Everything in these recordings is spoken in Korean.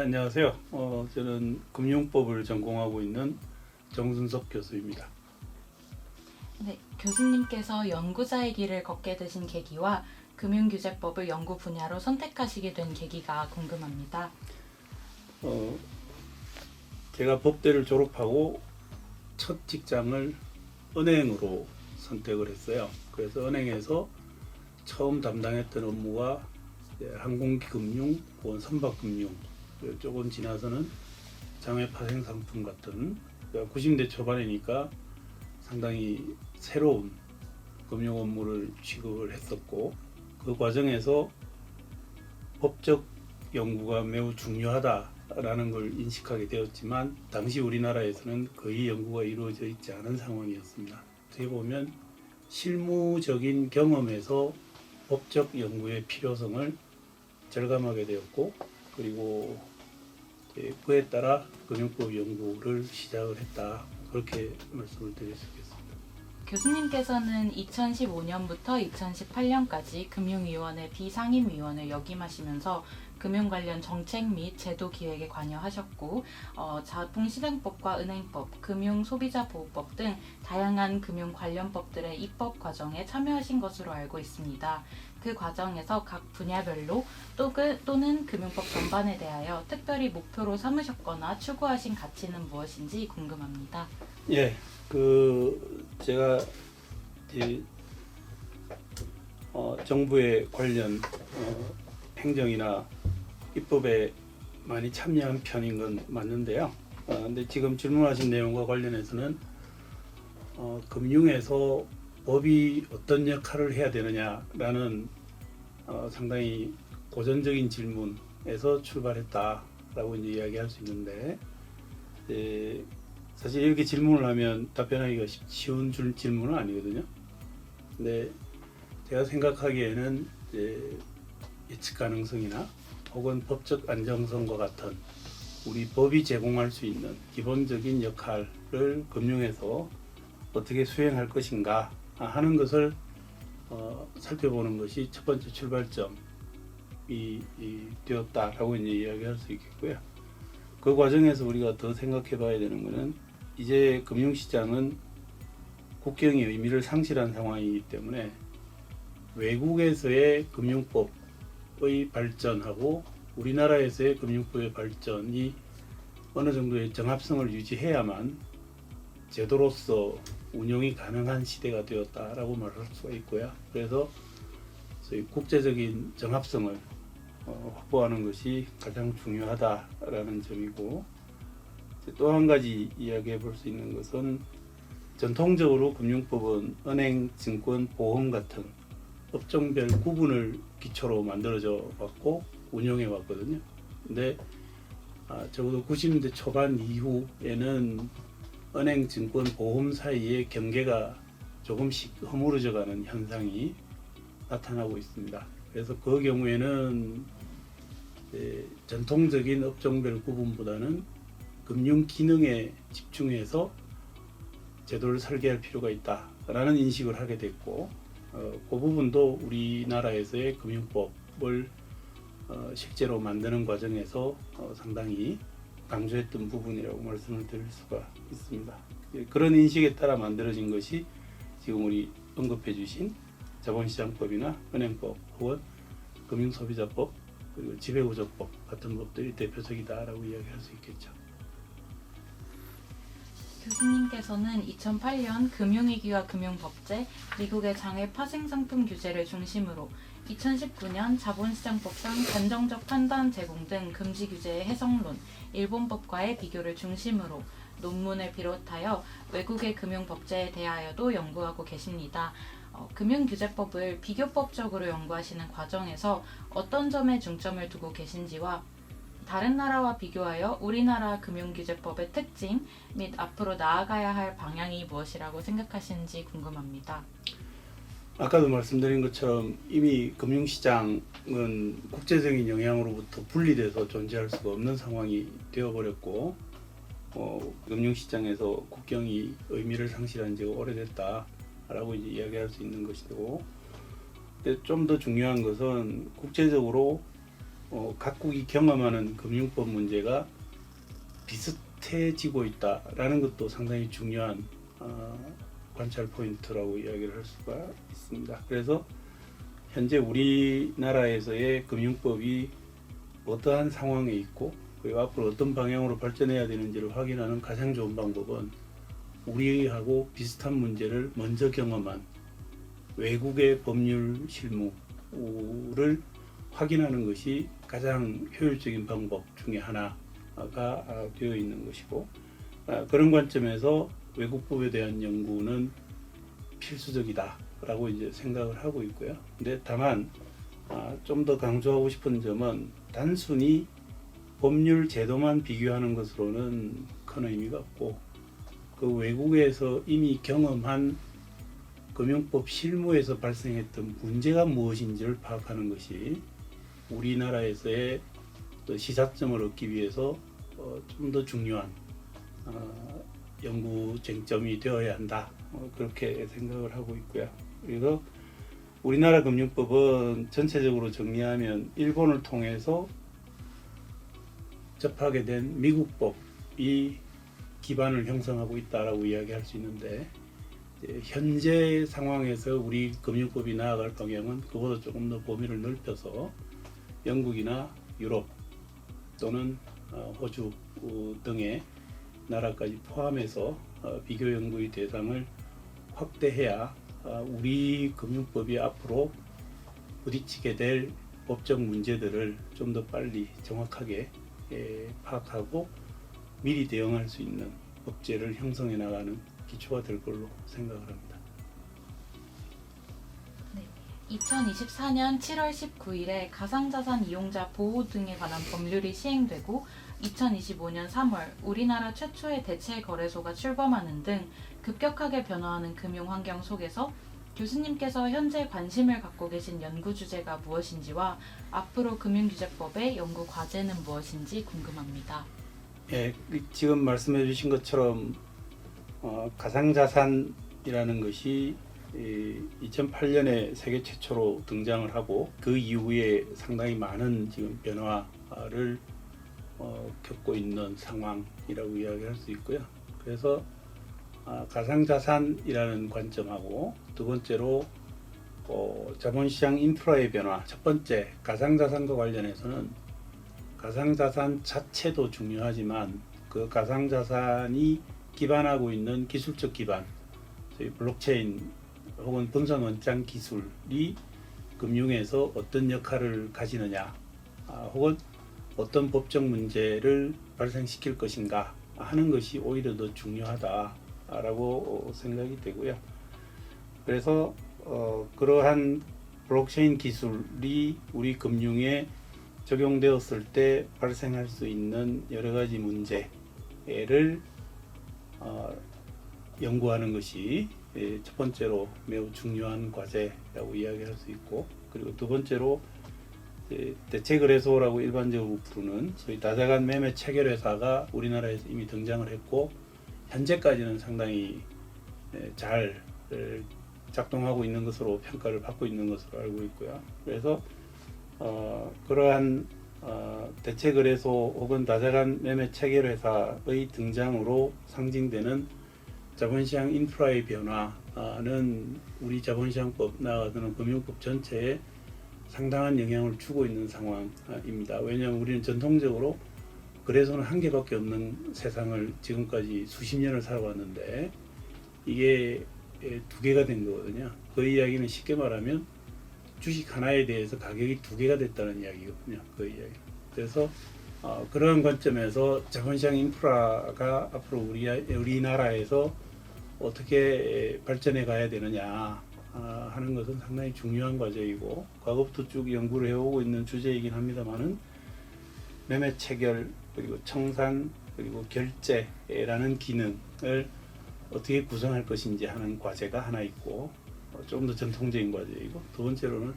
안녕하세요. 저는 금융법을 전공하고 있는 정순석 교수입니다. 네, 교수님께서 연구자의 길을 걷게 되신 계기와 금융규제법을 연구 분야로 선택하시게 된 계기가 궁금합니다. 제가 법대를 졸업하고 첫 직장을 은행으로 선택을 했어요. 그래서 은행에서 처음 담당했던 업무가 항공기금융, 보건 선박금융, 조금 지나서는 장외 파생 상품 같은 90대 초반이니까 상당히 새로운 금융 업무를 취급을 했었고, 그 과정에서 법적 연구가 매우 중요하다라는 걸 인식하게 되었지만, 당시 우리나라에서는 거의 연구가 이루어져 있지 않은 상황이었습니다. 어떻게 보면 실무적인 경험에서 법적 연구의 필요성을 절감하게 되었고, 그리고 그에 따라 금융법 연구를 시작을 했다, 그렇게 말씀을 드릴 수 있겠습니다. 교수님께서는 2015년부터 2018년까지 금융위원회 비상임위원을 역임하시면서 금융 관련 정책 및 제도 기획에 관여하셨고, 자본시장법과 은행법, 금융소비자보호법 등 다양한 금융 관련 법들의 입법 과정에 참여하신 것으로 알고 있습니다. 그 과정에서 각 분야별로 또는 금융법 전반에 대하여 특별히 목표로 삼으셨거나 추구하신 가치는 무엇인지 궁금합니다. 예, 제가 정부의 관련 행정이나 입법에 많이 참여한 편인 건 맞는데요. 근데 지금 질문하신 내용과 관련해서는 금융에서 법이 어떤 역할을 해야 되느냐라는 상당히 고전적인 질문에서 출발했다라고 이제 이야기할 수 있는데, 사실 이렇게 질문을 하면 답변하기가 쉬운 질문은 아니거든요. 근데 제가 생각하기에는 예측 가능성이나 혹은 법적 안정성과 같은 우리 법이 제공할 수 있는 기본적인 역할을 금융에서 어떻게 수행할 것인가 하는 것을 살펴보는 것이 첫 번째 출발점이 되었다라고 이제 이야기할 수 있겠고요. 그 과정에서 우리가 더 생각해 봐야 되는 것은, 이제 금융시장은 국경의 의미를 상실한 상황이기 때문에 외국에서의 금융법의 발전하고 우리나라에서의 금융법의 발전이 어느 정도의 정합성을 유지해야만 제도로서 운영이 가능한 시대가 되었다라고 말할 수가 있고요. 그래서 소위 국제적인 정합성을 확보하는 것이 가장 중요하다라는 점이고, 또 한 가지 이야기해 볼 수 있는 것은, 전통적으로 금융법은 은행, 증권, 보험 같은 업종별 구분을 기초로 만들어져 왔고 운영해 왔거든요. 근데 적어도 90년대 초반 이후에는 은행, 증권, 보험 사이의 경계가 조금씩 허물어져 가는 현상이 나타나고 있습니다. 그래서 그 경우에는 전통적인 업종별 구분보다는 금융 기능에 집중해서 제도를 설계할 필요가 있다라는 인식을 하게 됐고, 그 부분도 우리나라에서의 금융법을 실제로 만드는 과정에서 상당히 강조했던 부분이라고 말씀을 드릴 수가 있습니다. 그런 인식에 따라 만들어진 것이 지금 우리 언급해 주신 자본시장법이나 은행법 혹은 금융소비자법, 그리고 지배구조법 같은 법들이 대표적이다라고 이야기할 수 있겠죠. 교수님께서는 2008년 금융위기와 금융법제, 미국의 장외 파생상품 규제를 중심으로 2019년 자본시장법상 단정적 판단 제공 등 금지 규제의 해석론, 일본법과의 비교를 중심으로 논문을 비롯하여 외국의 금융법제에 대하여도 연구하고 계십니다. 금융규제법을 비교법적으로 연구하시는 과정에서 어떤 점에 중점을 두고 계신지와 다른 나라와 비교하여 우리나라 금융규제법의 특징 및 앞으로 나아가야 할 방향이 무엇이라고 생각하시는지 궁금합니다. 아까도 말씀드린 것처럼 이미 금융시장은 국제적인 영향으로부터 분리돼서 존재할 수가 없는 상황이 되어버렸고, 금융시장에서 국경이 의미를 상실한 지가 오래됐다라고 이제 이야기할 수 있는 것이고, 근데 좀 더 중요한 것은 국제적으로 각국이 경험하는 금융법 문제가 비슷해지고 있다라는 것도 상당히 중요한 관찰 포인트라고 이야기를 할 수가 있습니다. 그래서 현재 우리나라에서의 금융법이 어떠한 상황에 있고 그리고 앞으로 어떤 방향으로 발전해야 되는지를 확인하는 가장 좋은 방법은 우리하고 비슷한 문제를 먼저 경험한 외국의 법률 실무를 확인하는 것이 가장 효율적인 방법 중에 하나가 되어 있는 것이고, 그런 관점에서 외국법에 대한 연구는 필수적이다라고 이제 생각을 하고 있고요. 근데 다만 좀 더 강조하고 싶은 점은 단순히 법률 제도만 비교하는 것으로는 큰 의미가 없고, 그 외국에서 이미 경험한 금융법 실무에서 발생했던 문제가 무엇인지를 파악하는 것이 우리나라에서의 시사점을 얻기 위해서 좀 더 중요한 연구 쟁점이 되어야 한다, 그렇게 생각을 하고 있고요. 그래서 우리나라 금융법은 전체적으로 정리하면 일본을 통해서 접하게 된 미국법이 기반을 형성하고 있다라고 이야기할 수 있는데, 현재 상황에서 우리 금융법이 나아갈 방향은 그보다 조금 더 범위를 넓혀서 영국이나 유럽 또는 호주 등의 나라까지 포함해서 비교 연구의 대상을 확대해야 우리 금융법이 앞으로 부딪히게 될 법적 문제들을 좀 더 빨리 정확하게 파악하고 미리 대응할 수 있는 법제를 형성해 나가는 기초가 될 걸로 생각을 합니다. 2024년 7월 19일에 가상자산 이용자 보호 등에 관한 법률이 시행되고 2025년 3월 우리나라 최초의 대체 거래소가 출범하는 등 급격하게 변화하는 금융 환경 속에서 교수님께서 현재 관심을 갖고 계신 연구 주제가 무엇인지와 앞으로 금융규제법의 연구 과제는 무엇인지 궁금합니다. 지금 말씀해 주신 것처럼 가상자산이라는 것이 2008년에 세계 최초로 등장을 하고 그 이후에 상당히 많은 지금 변화를 겪고 있는 상황이라고 이야기할 수 있고요. 그래서 가상자산이라는 관점하고 두 번째로 자본시장 인프라의 변화, 첫 번째 가상자산과 관련해서는 가상자산 자체도 중요하지만 그 가상자산이 기반하고 있는 기술적 기반, 저희 블록체인 혹은 분산 원장 기술이 금융에서 어떤 역할을 가지느냐, 혹은 어떤 법적 문제를 발생시킬 것인가 하는 것이 오히려 더 중요하다라고 생각이 되고요. 그래서 그러한 블록체인 기술이 우리 금융에 적용되었을 때 발생할 수 있는 여러 가지 문제를 연구하는 것이 첫 번째로 매우 중요한 과제라고 이야기할 수 있고, 그리고 두 번째로 대체거래소라고 일반적으로 부르는 소위 다자간 매매 체결회사가 우리나라에서 이미 등장을 했고 현재까지는 상당히 잘 작동하고 있는 것으로 평가를 받고 있는 것으로 알고 있고요. 그래서 그러한 대체거래소 혹은 다자간 매매 체결회사의 등장으로 상징되는 자본시장 인프라의 변화는 우리 자본시장법 나아가는 금융법 전체에 상당한 영향을 주고 있는 상황입니다. 왜냐하면 우리는 전통적으로 거래소는 한 개밖에 없는 세상을 지금까지 수십 년을 살아왔는데 이게 두 개가 된 거거든요. 그 이야기는 쉽게 말하면 주식 하나에 대해서 가격이 두 개가 됐다는 이야기거든요. 그 이야기. 그래서 그런 관점에서 자본시장 인프라가 앞으로 우리나라에서 어떻게 발전해 가야 되느냐 하는 것은 상당히 중요한 과제이고 과거부터 쭉 연구를 해오고 있는 주제이긴 합니다만은 매매 체결 그리고 청산 그리고 결제라는 기능을 어떻게 구성할 것인지 하는 과제가 하나 있고 좀 더 전통적인 과제이고 두 번째로는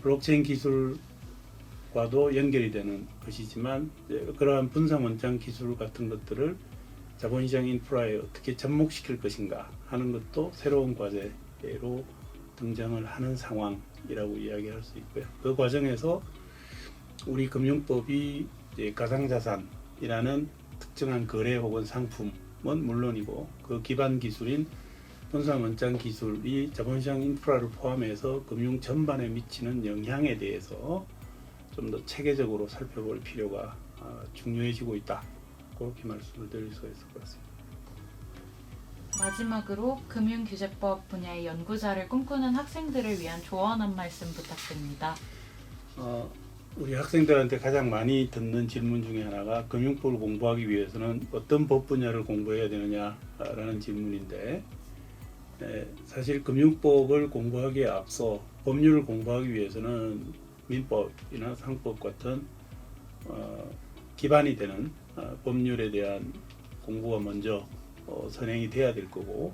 블록체인 기술과도 연결이 되는 것이지만 그러한 분산 원장 기술 같은 것들을 자본시장 인프라에 어떻게 접목시킬 것인가 하는 것도 새로운 과제로 등장을 하는 상황이라고 이야기할 수 있고요. 그 과정에서 우리 금융법이 이제 가상자산이라는 특정한 거래 혹은 상품은 물론이고 그 기반 기술인 분산 원장 기술이 자본시장 인프라를 포함해서 금융 전반에 미치는 영향에 대해서 좀 더 체계적으로 살펴볼 필요가 중요해지고 있다. 그렇게 말씀을 드릴 수 있을 것 같습니다. 마지막으로 금융규제법 분야의 연구자를 꿈꾸는 학생들을 위한 조언 한 말씀 부탁드립니다. 우리 학생들한테 가장 많이 듣는 질문 중에 하나가 금융법을 공부하기 위해서는 어떤 법 분야를 공부해야 되느냐라는 질문인데, 사실 금융법을 공부하기에 앞서 법률을 공부하기 위해서는 민법이나 상법 같은 기반이 되는 법률에 대한 공부가 먼저 선행이 돼야 될 거고,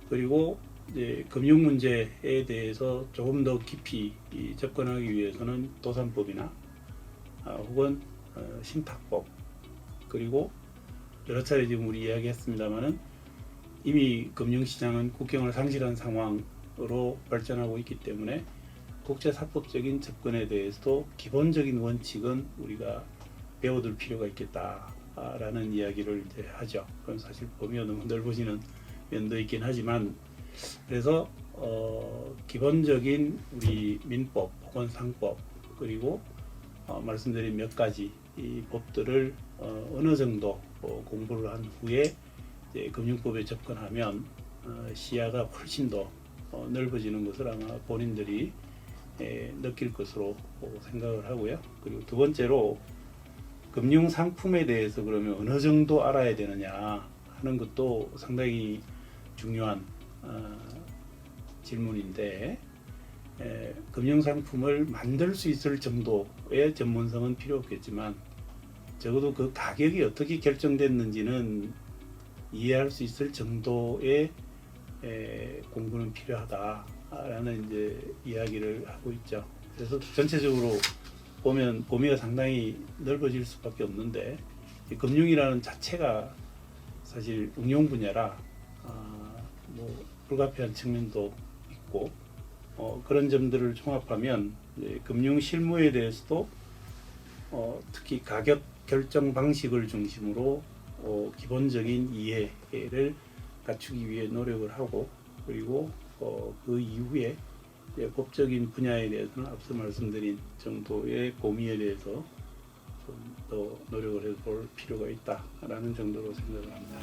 그리고 이제 금융 문제에 대해서 조금 더 깊이 접근하기 위해서는 도산법이나 혹은 신탁법, 그리고 여러 차례 지금 우리 이야기했습니다만은 이미 금융시장은 국경을 상실한 상황으로 발전하고 있기 때문에 국제사법적인 접근에 대해서도 기본적인 원칙은 우리가 배워둘 필요가 있겠다라는 이야기를 이제 하죠. 그럼 사실 범위가 너무 넓어지는 면도 있긴 하지만, 그래서 기본적인 우리 민법 혹은 상법, 그리고 말씀드린 몇 가지 이 법들을 어느 정도 공부를 한 후에 이제 금융법에 접근하면 시야가 훨씬 더 넓어지는 것을 아마 본인들이 느낄 것으로 생각을 하고요. 그리고 두 번째로 금융 상품에 대해서 그러면 어느 정도 알아야 되느냐 하는 것도 상당히 중요한 질문인데, 금융 상품을 만들 수 있을 정도의 전문성은 필요 없겠지만 적어도 그 가격이 어떻게 결정됐는지는 이해할 수 있을 정도의 공부는 필요하다라는 이제 이야기를 하고 있죠. 그래서 전체적으로 보면 범위가 상당히 넓어질 수밖에 없는데, 금융이라는 자체가 사실 응용 분야라 뭐 불가피한 측면도 있고, 그런 점들을 종합하면 금융 실무에 대해서도 특히 가격 결정 방식을 중심으로 기본적인 이해를 갖추기 위해 노력을 하고, 그리고 그 이후에 법적인 분야에 대해서는 앞서 말씀드린 정도의 범위에 대해서 좀 더 노력을 해볼 필요가 있다라는 정도로 생각을 합니다.